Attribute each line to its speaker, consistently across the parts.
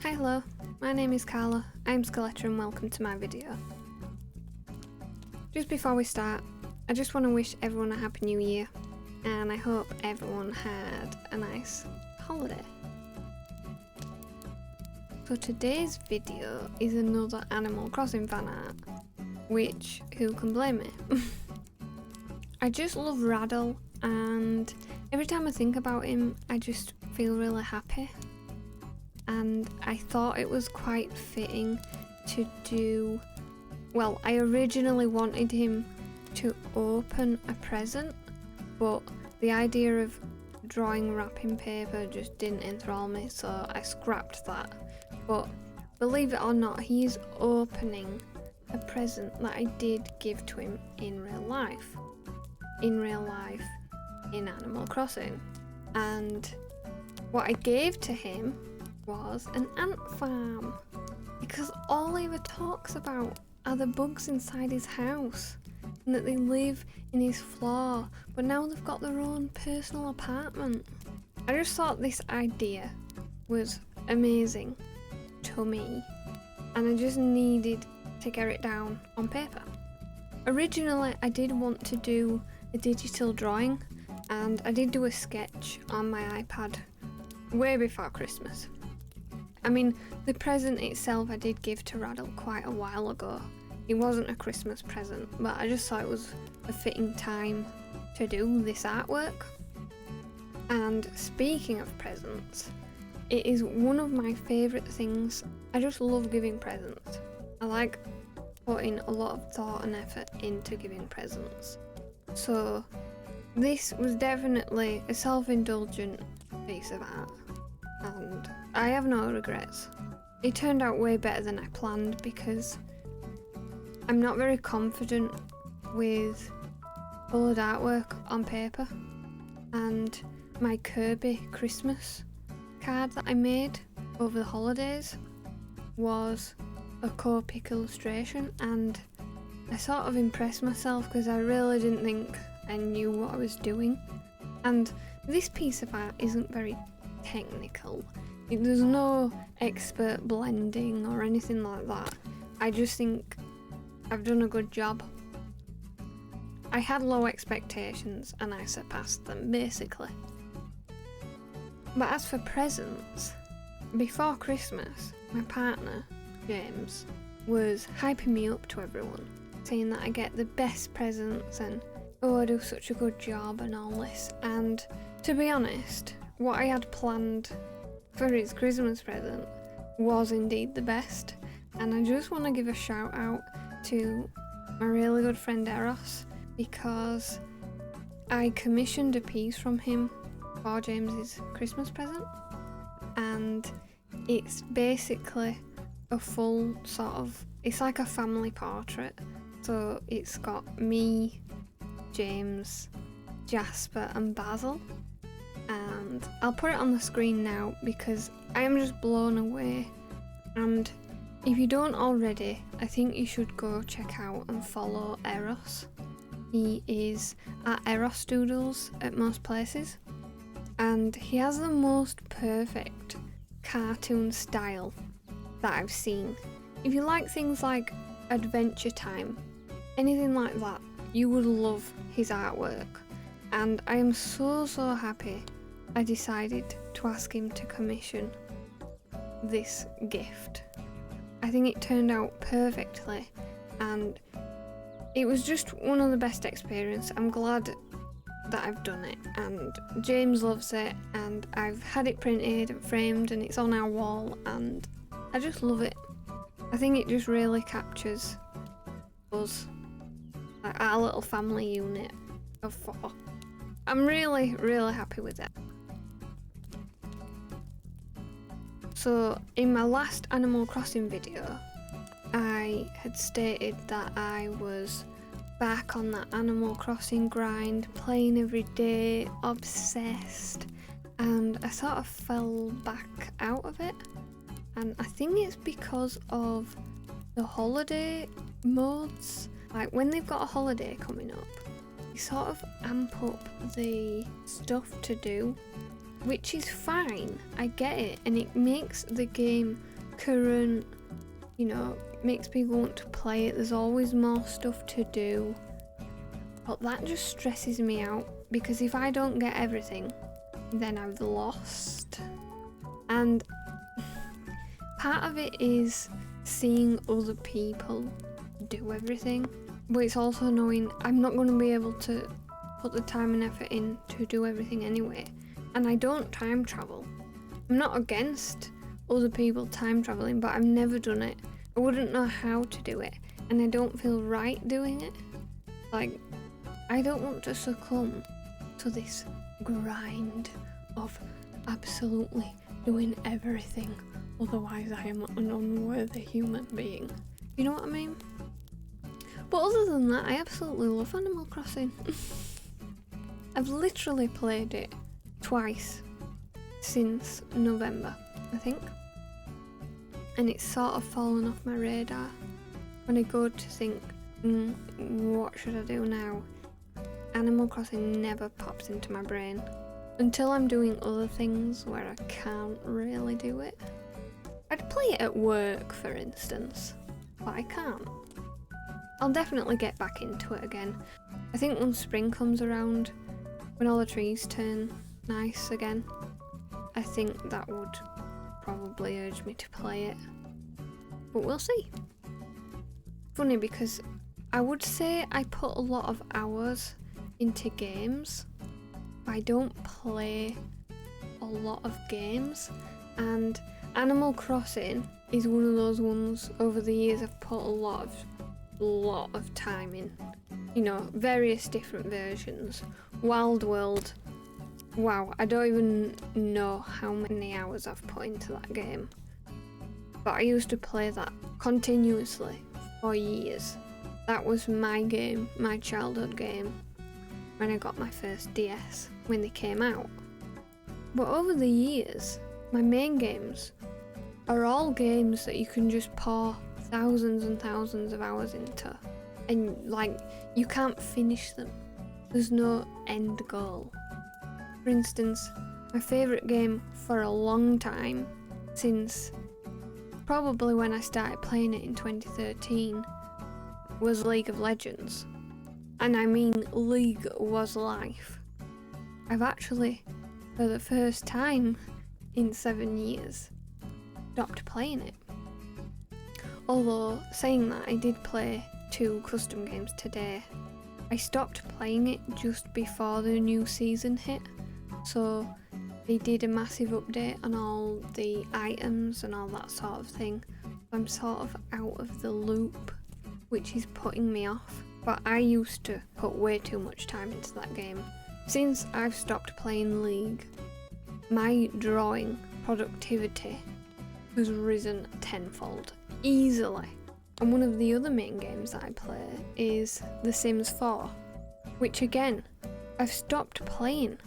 Speaker 1: Hi, hello, my name is Carla, I'm Skeletor and welcome to my video. Just before we start, I just want to wish everyone a happy new year and I hope everyone had a nice holiday. So today's video is another Animal Crossing fan art, which who can blame me? I just love Raddle and every time I think about him I just feel really happy. And I thought it was quite fitting to do, well, I originally wanted him to open a present, but the idea of drawing wrapping paper just didn't enthrall me, so I scrapped that. But believe it or not, he is opening a present that I did give to him in real life. In Animal Crossing. And what I gave to him was an ant farm, because all he ever talks about are the bugs inside his house and that they live in his floor, but now they've got their own personal apartment. I just thought this idea was amazing to me and I just needed to get it down on paper. Originally I did want to do a digital drawing and I did do a sketch on my iPad way before Christmas. I mean, the present itself I did give to Raddle quite a while ago. It wasn't a Christmas present, but I just thought it was a fitting time to do this artwork. And speaking of presents, it is one of my favourite things. I just love giving presents. I like putting a lot of thought and effort into giving presents. So this was definitely a self-indulgent piece of art. And I have no regrets. It turned out way better than I planned because I'm not very confident with coloured artwork on paper, and my Kirby Christmas card that I made over the holidays was a Copic illustration, and I sort of impressed myself because I really didn't think I knew what I was doing. And this piece of art isn't very technical. There's no expert blending or anything like that. I just think I've done a good job. I had low expectations and I surpassed them basically. But as for presents, before Christmas, my partner, James, was hyping me up to everyone, saying that I get the best presents and oh, I do such a good job and all this. And to be honest, what I had planned for his Christmas present was indeed the best, and I just want to give a shout out to my really good friend Eros, because I commissioned a piece from him for James's Christmas present, and it's basically a full sort of, it's like a family portrait, so it's got me, James, Jasper and Basil. And I'll put it on the screen now because I am just blown away. And if you don't already, I think you should go check out and follow Eros. He is at Eros Doodles at most places, and he has the most perfect cartoon style that I've seen. If you like things like Adventure Time, anything like that, you would love his artwork. And I am so happy I decided to ask him to commission this gift. I think it turned out perfectly and it was just one of the best experiences. I'm glad that I've done it, and James loves it, and I've had it printed and framed and it's on our wall and I just love it. I think it just really captures us, like our little family unit of 4. I'm really happy with it. So in my last Animal Crossing video, I had stated that I was back on that Animal Crossing grind, playing every day, obsessed, and I sort of fell back out of it. And I think it's because of the holiday modes. Like when they've got a holiday coming up, you sort of amp up the stuff to do. which is fine, I get it, and it makes the game current, you know, makes people want to play it. There's always more stuff to do, but that just stresses me out, because if I don't get everything, then I've lost. And part of it is seeing other people do everything, but it's also knowing I'm not going to be able to put the time and effort in to do everything anyway. And I don't time travel. I'm not against other people time traveling, but I've never done it. I wouldn't know how to do it, and I don't feel right doing it. Like, I don't want to succumb to this grind of absolutely doing everything, otherwise I am an unworthy human being. You know what I mean? But other than that, I absolutely love Animal Crossing. I've literally played it twice since November, I think. And it's sort of fallen off my radar. When I go to think, what should I do now? Animal Crossing never pops into my brain. Until I'm doing other things where I can't really do it. I'd play it at work, for instance, but I can't. I'll definitely get back into it again. I think once spring comes around, when all the trees turn nice again, I think that would probably urge me to play it. But we'll see. Funny, because I would say I put a lot of hours into games. I don't play a lot of games, and Animal Crossing is one of those ones over the years I've put a lot of time in. You know, various different versions. Wild World, wow, I don't even know how many hours I've put into that game. But I used to play that continuously for years. That was my game, my childhood game, when I got my first DS, when they came out. But over the years, my main games are all games that you can just pour thousands and thousands of hours into. And like, you can't finish them. There's no end goal. For instance, my favourite game for a long time, since probably when I started playing it in 2013, was League of Legends. And I mean, League was life. I've actually, for the first time in 7 years, stopped playing it. Although, saying that, I did play 2 custom games today. I stopped playing it just before the new season hit, so they did a massive update on all the items and all that sort of thing. I'm sort of out of the loop, which is putting me off. But I used to put way too much time into that game. Since I've stopped playing League, my drawing productivity has risen tenfold, easily. And one of the other main games that I play is The Sims 4, which again, I've stopped playing.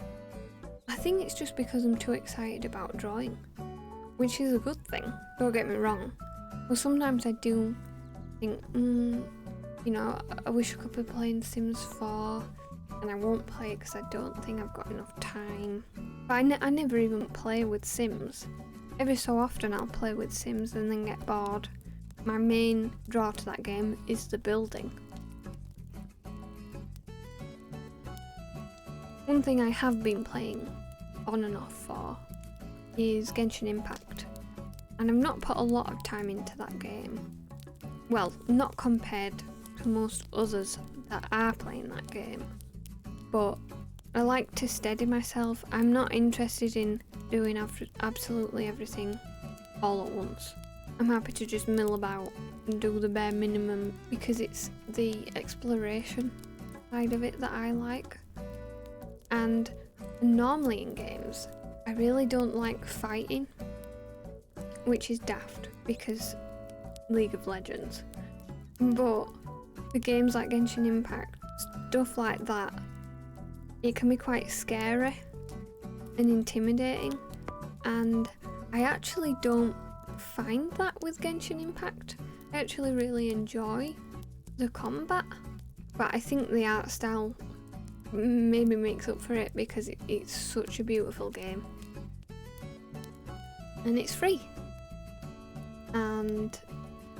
Speaker 1: I think it's just because I'm too excited about drawing, which is a good thing, don't get me wrong. But sometimes I do think, you know, I wish I could be playing Sims 4, and I won't play it because I don't think I've got enough time. But I never even play with Sims. Every so often I'll play with Sims and then get bored. My main draw to that game is the building. One thing I have been playing on and off for is Genshin Impact, and I've not put a lot of time into that game. Well, not compared to most others that are playing that game, but I like to steady myself. I'm not interested in doing absolutely everything all at once. I'm happy to just mill about and do the bare minimum, because it's the exploration side of it that I like. And normally in games, I really don't like fighting, which is daft because League of Legends. But the games like Genshin Impact, stuff like that, it can be quite scary and intimidating, and I actually don't find that with Genshin Impact. I actually really enjoy the combat, but I think the art style maybe makes up for it because it's such a beautiful game. and it's free. And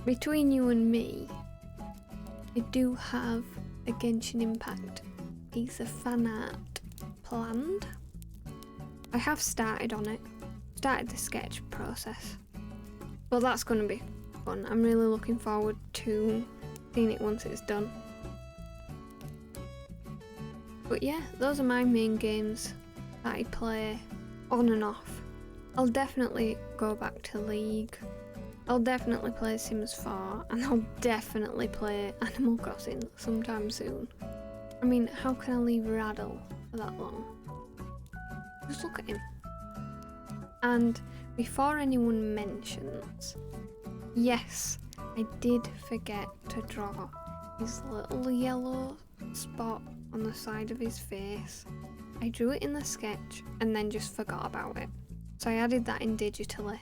Speaker 1: between you and me, I do have a Genshin Impact piece of fan art planned. I have started on it, started the sketch process, but that's going to be fun. I'm really looking forward to seeing it once it's done. But yeah, those are my main games that I play on and off. I'll definitely go back to League. I'll definitely play Sims 4, and I'll definitely play Animal Crossing sometime soon. I mean, how can I leave Raddle for that long? Just look at him. And before anyone mentions, yes, I did forget to draw his little yellow spot on the side of his face. I drew it in the sketch and then just forgot about it. So I added that in digitally,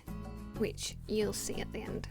Speaker 1: which you'll see at the end.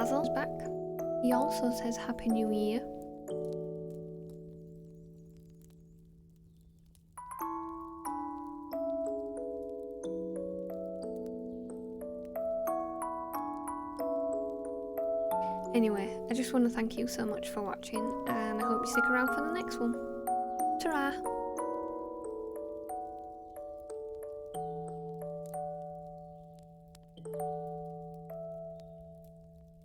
Speaker 1: Basil's back. He also says Happy New Year. Anyway, I just want to thank you so much for watching, and I hope you stick around for the next one. Ta-ra!